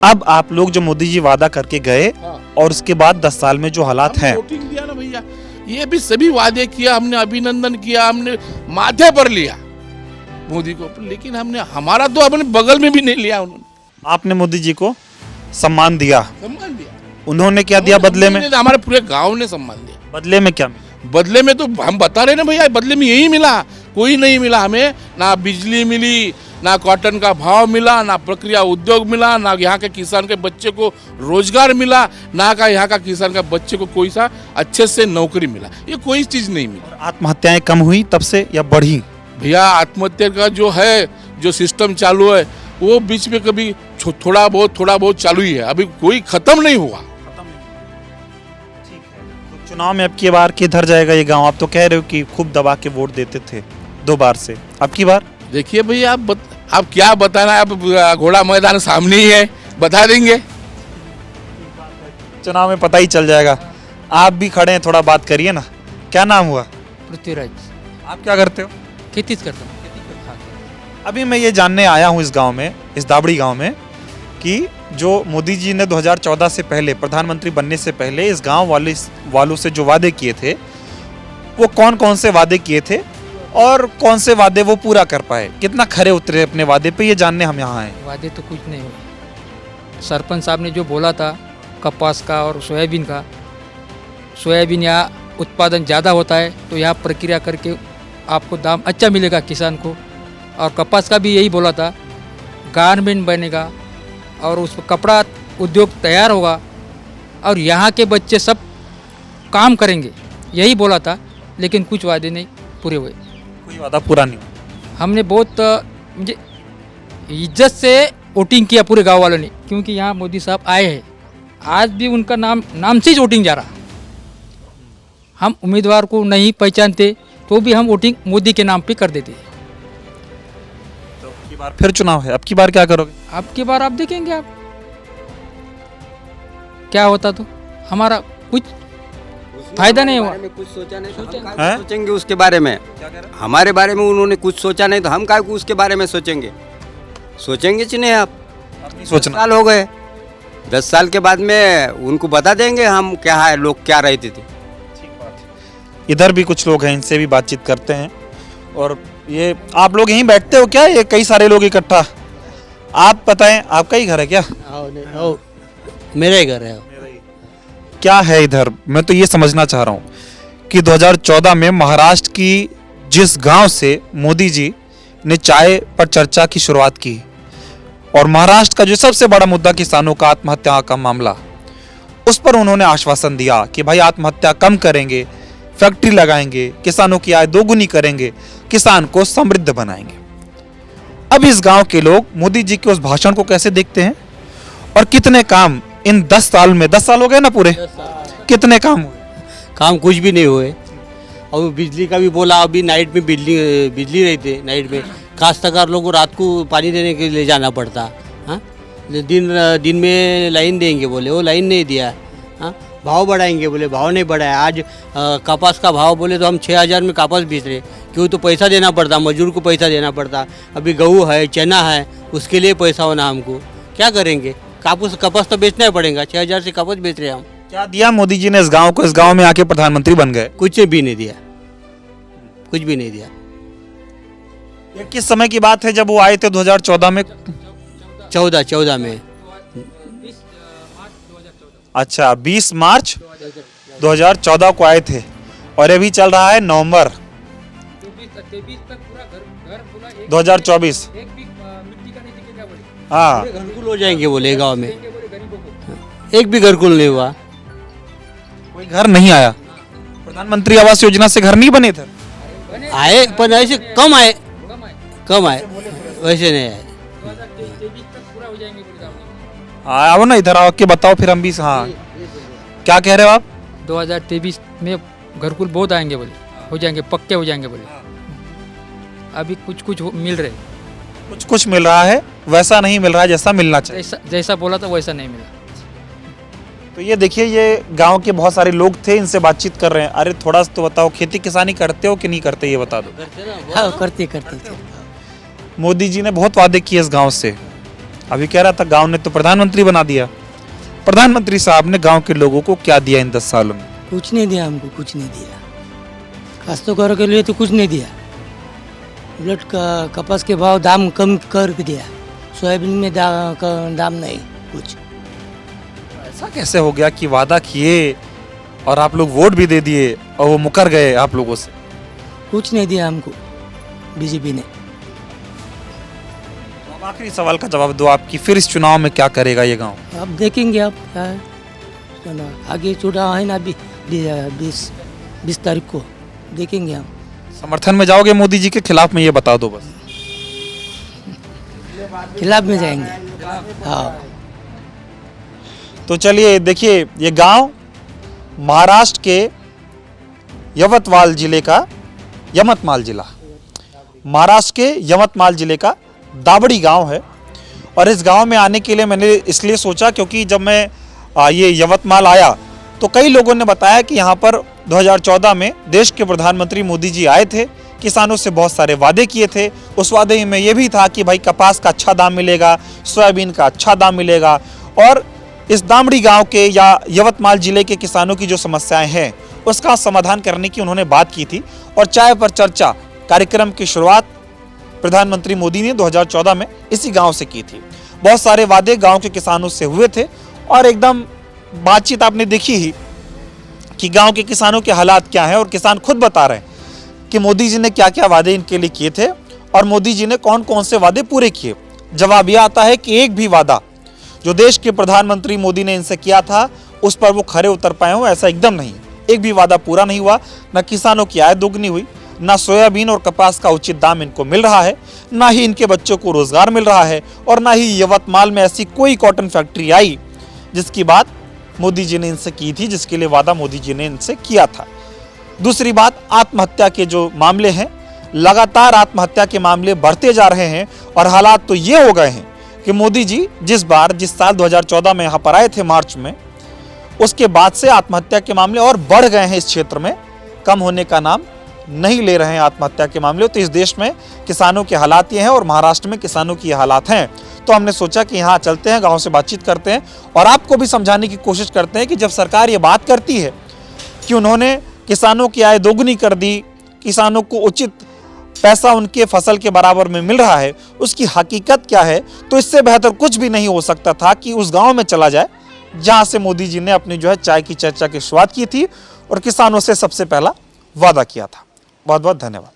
अब आप लोग जो मोदी जी वादा करके गए और उसके बाद 10 साल में जो हालात हैं, वोटिंग दिया ना भैया, ये भी सभी वादे किया हमने, अभिनंदन किया हमने, माथे पर लिया मोदी को, लेकिन हमने हमारा तो अपने बगल में भी नहीं लिया उन्होंने। आपने मोदी जी को सम्मान दिया, सम्मान दिया, उन्होंने क्या दिया बदले में? हमारे पूरे गांव ने सम्मान दिया। बदले में क्या मिला? बदले में तो हम बता रहे ना भैया, बदले में यही मिला, कोई नहीं मिला हमें, ना बिजली मिली, ना कॉटन का भाव मिला, ना प्रक्रिया उद्योग मिला, ना यहाँ के किसान के बच्चे को रोजगार मिला, ना का यहाँ का किसान का बच्चे को कोई सा अच्छे से नौकरी मिला, ये कोई चीज नहीं मिला। आत्महत्याएं कम हुई तब से या बढ़ी? भैया आत्महत्या का जो है, जो सिस्टम चालू है, वो बीच में कभी थोड़ा बहुत चालू ही है, अभी कोई खत्म नहीं हुआ। तो चुनाव में अब की बार किधर जाएगा ये गांव? आप तो कह रहे हो कि खूब दबा के वोट देते थे 2 बार से, अब की बार? देखिए भैया, आप क्या बताना है, अब घोड़ा मैदान सामने ही है, बता देंगे। चुनाव में पता ही चल जाएगा। आप भी खड़े हैं, थोड़ा बात करिए ना। क्या नाम हुआ? पृथ्वीराज। आप क्या करते हो? खेती करता हूँ। अभी मैं ये जानने आया हूँ इस गांव में, इस दाबड़ी गांव में, कि जो मोदी जी ने 2014 से पहले, प्रधानमंत्री बनने से पहले इस गांव वालों से जो वादे किए थे, वो कौन कौन से वादे किए थे और कौन से वादे वो पूरा कर पाए, कितना खरे उतरे अपने वादे पे, ये जानने हम यहाँ आए। वादे तो कुछ नहीं हुए। सरपंच साहब ने जो बोला था कपास का और सोयाबीन का, सोयाबीन यहाँ उत्पादन ज़्यादा होता है तो यहाँ प्रक्रिया करके आपको दाम अच्छा मिलेगा किसान को, और कपास का भी यही बोला था, गारमेंट बनेगा और उस कपड़ा उद्योग तैयार होगा और यहाँ के बच्चे सब काम करेंगे, यही बोला था, लेकिन कुछ वादे नहीं पूरे हुए। कोई वादा पूरा नहीं हुआ। हमने बहुत मुझे इज्जत से वोटिंग किया पूरे गांव वालों ने, क्योंकि यहाँ मोदी साहब आए हैं, आज भी उनका नाम से ही वोटिंग जा रहा। हम उम्मीदवार को नहीं पहचानते तो भी हम वोटिंग मोदी के नाम पे कर देते हैं। तो अब की बार फिर चुनाव है, अब की बार क्या करोगे? अब की बार आप देखेंगे आप क्या होता, तो हमारा कुछ फायदा नहीं हुआ। कुछ सोचा नहीं तो हम हैं? काहे को सोचेंगे उसके बारे में? हमारे बारे में उन्होंने कुछ सोचा नहीं तो हम काहे को उसके बारे में सोचेंगे? सोचेंगे कि नहीं? आप अब नहीं 10 सोचना। साल हो गए, 10 साल के बाद में उनको बता देंगे हम क्या है, लोग क्या रहते थे। इधर भी कुछ लोग हैं, इनसे भी बातचीत करते हैं। और ये आप लोग यहीं बैठते हो क्या, ये कई सारे लोग इकट्ठा? आप बताएं, आपका ही घर है क्या? मेरा ही घर है। क्या है इधर? मैं तो ये समझना चाह रहा हूँ कि 2014 में महाराष्ट्र की जिस गांव से मोदी जी ने चाय पर चर्चा की शुरुआत की, और महाराष्ट्र का जो सबसे बड़ा मुद्दा किसानों का आत्महत्या का मामला, उस पर उन्होंने आश्वासन दिया कि भाई आत्महत्या कम करेंगे, फैक्ट्री लगाएंगे, किसानों की आय दोगुनी करेंगे, किसान को समृद्ध बनाएंगे। अब इस गांव के लोग मोदी जी के उस भाषण को कैसे देखते हैं और कितने काम इन 10 साल में, 10 साल हो गए ना पूरे, कितने काम हुए? काम कुछ भी नहीं हुए। और बिजली का भी बोला, अभी नाइट में बिजली रहती है, नाइट में काश्तकार लोगों को रात को पानी देने के लिए जाना पड़ता। हाँ, दिन में लाइन देंगे बोले, वो लाइन नहीं दिया। हाँ, भाव बढ़ाएंगे बोले, भाव नहीं बढ़ाया। आज कपास का भाव बोले तो हम 6000 में कपास बेच रहे, क्यों? तो पैसा देना पड़ता, मजदूर को पैसा देना पड़ता। अभी गेहूँ है, चना है, उसके लिए पैसा होना हमको, क्या करेंगे? कपास तो बेचना ही पड़ेगा, 6000 से कपास बेच रहे हैं हम। क्या दिया मोदी जी ने इस गांव को? इस गांव में आके प्रधानमंत्री बन गए, कुछ भी नहीं दिया, कुछ भी नहीं दिया। ये किस समय की बात है जब वो आए थे 2014 में? 14 में। अच्छा, 20 मार्च 2014 को आए थे और अभी चल रहा है नवंबर 2024। हाँ, घरकुल हो जाएंगे बोले गांव में, एक भी घरकुल नहीं हुआ। कोई घर नहीं आया। प्रधानमंत्री आवास योजना से घर नहीं बने थे? आए पर ऐसे कम आए, वैसे नहीं आए। हाँ, आओ ना इधर, आओ के बताओ फिर हम भी। हाँ, क्या कह रहे हो आप? 2023 में घरकुल बहुत आएंगे बोले, हो जाएंगे, पक्के हो जाएंगे बोले। अभी कुछ मिल रहे, कुछ मिल रहा है, वैसा नहीं मिल रहा है जैसा मिलना चाहिए। जैसा बोला था वैसा नहीं मिला। तो ये देखिए, ये गांव के बहुत सारे लोग थे, इनसे बातचीत कर रहे हैं। अरे थोड़ा सा तो बताओ, खेती किसानी करते हो कि नहीं करते, ये बता दो। हाँ, करते थे। मोदी जी ने बहुत वादे किए इस गांव से, अभी कह रहा था गांव ने तो प्रधानमंत्री बना दिया। प्रधानमंत्री साहब ने गांव के लोगों को क्या दिया इन 10 सालों में? कुछ नहीं दिया हमको, कुछ नहीं दिया। काश्तकारों के लिए तो कुछ नहीं दिया, उलट कपास के भाव दाम कम कर दिया, सोयाबीन में दाम नहीं कुछ। ऐसा कैसे हो गया कि वादा किए और आप लोग वोट भी दे दिए और वो मुकर गए आप लोगों से? कुछ नहीं दिया हमको बीजेपी ने। तो अब आखिरी सवाल का जवाब दो, आपकी फिर इस चुनाव में क्या करेगा ये गांव? अब देखेंगे आप क्या है। आगे चुनाव है ना अभी 20 तारीख को, देखेंगे हम। समर्थन में जाओगे मोदी जी के खिलाफ में, ये बता दो बस। खिलाफ में जाएंगे। हाँ। तो चलिए देखिए, ये गांव महाराष्ट्र के यवतमाल जिले का, यमतमाल जिला, महाराष्ट्र के यवतमाल जिले का दाबड़ी गांव है। और इस गांव में आने के लिए मैंने इसलिए सोचा क्योंकि जब मैं ये यवतमाल आया तो कई लोगों ने बताया कि यहाँ पर 2014 में देश के प्रधानमंत्री मोदी जी आए थे, किसानों से बहुत सारे वादे किए थे। उस वादे में ये भी था कि भाई कपास का अच्छा दाम मिलेगा, सोयाबीन का अच्छा दाम मिलेगा। और इस दामड़ी गांव के या यवतमाल जिले के किसानों की जो समस्याएं हैं उसका समाधान करने की उन्होंने बात की थी। और चाय पर चर्चा कार्यक्रम की शुरुआत प्रधानमंत्री मोदी ने 2014 में इसी गांव से की थी। बहुत सारे वादे गांव के किसानों से हुए थे और एकदम बातचीत आपने देखी ही कि गांव के किसानों के हालात क्या हैं। और किसान खुद बता रहे हैं कि मोदी जी ने क्या क्या वादे इनके लिए किए थे और मोदी जी ने कौन कौन से वादे पूरे किए। जवाब यह आता है कि एक भी वादा जो देश के प्रधानमंत्री मोदी ने इनसे किया था उस पर वो खरे उतर पाए हो, ऐसा एकदम नहीं। एक भी वादा पूरा नहीं हुआ। न किसानों की आय दोगुनी हुई, ना सोयाबीन और कपास का उचित दाम इनको मिल रहा है, ना ही इनके बच्चों को रोजगार मिल रहा है, और ना ही यवतमाल में ऐसी कोई कॉटन फैक्ट्री आई जिसकी बात मोदी जी ने इनसे की थी, जिसके लिए वादा मोदी जी ने इनसे किया था। दूसरी बात, आत्महत्या के जो मामले हैं, लगातार आत्महत्या के मामले बढ़ते जा रहे हैं। और हालात तो ये हो गए हैं कि मोदी जी जिस साल 2014 में यहाँ पर आए थे मार्च में, उसके बाद से आत्महत्या के मामले और बढ़ गए हैं। इस क्षेत्र में कम होने का नाम नहीं ले रहे हैं आत्महत्या के मामले। तो इस देश में किसानों के हालात ये हैं और महाराष्ट्र में किसानों की हालात हैं। तो हमने सोचा कि यहाँ चलते हैं, गांव से बातचीत करते हैं और आपको भी समझाने की कोशिश करते हैं कि जब सरकार ये बात करती है कि उन्होंने किसानों की आय दोगुनी कर दी, किसानों को उचित पैसा उनके फसल के बराबर में मिल रहा है, उसकी हकीकत क्या है। तो इससे बेहतर कुछ भी नहीं हो सकता था कि उस गांव में चला जाए जहां से मोदी जी ने अपनी जो है चाय की चर्चा की शुरुआत की थी और किसानों से सबसे पहला वादा किया था। बहुत बहुत धन्यवाद।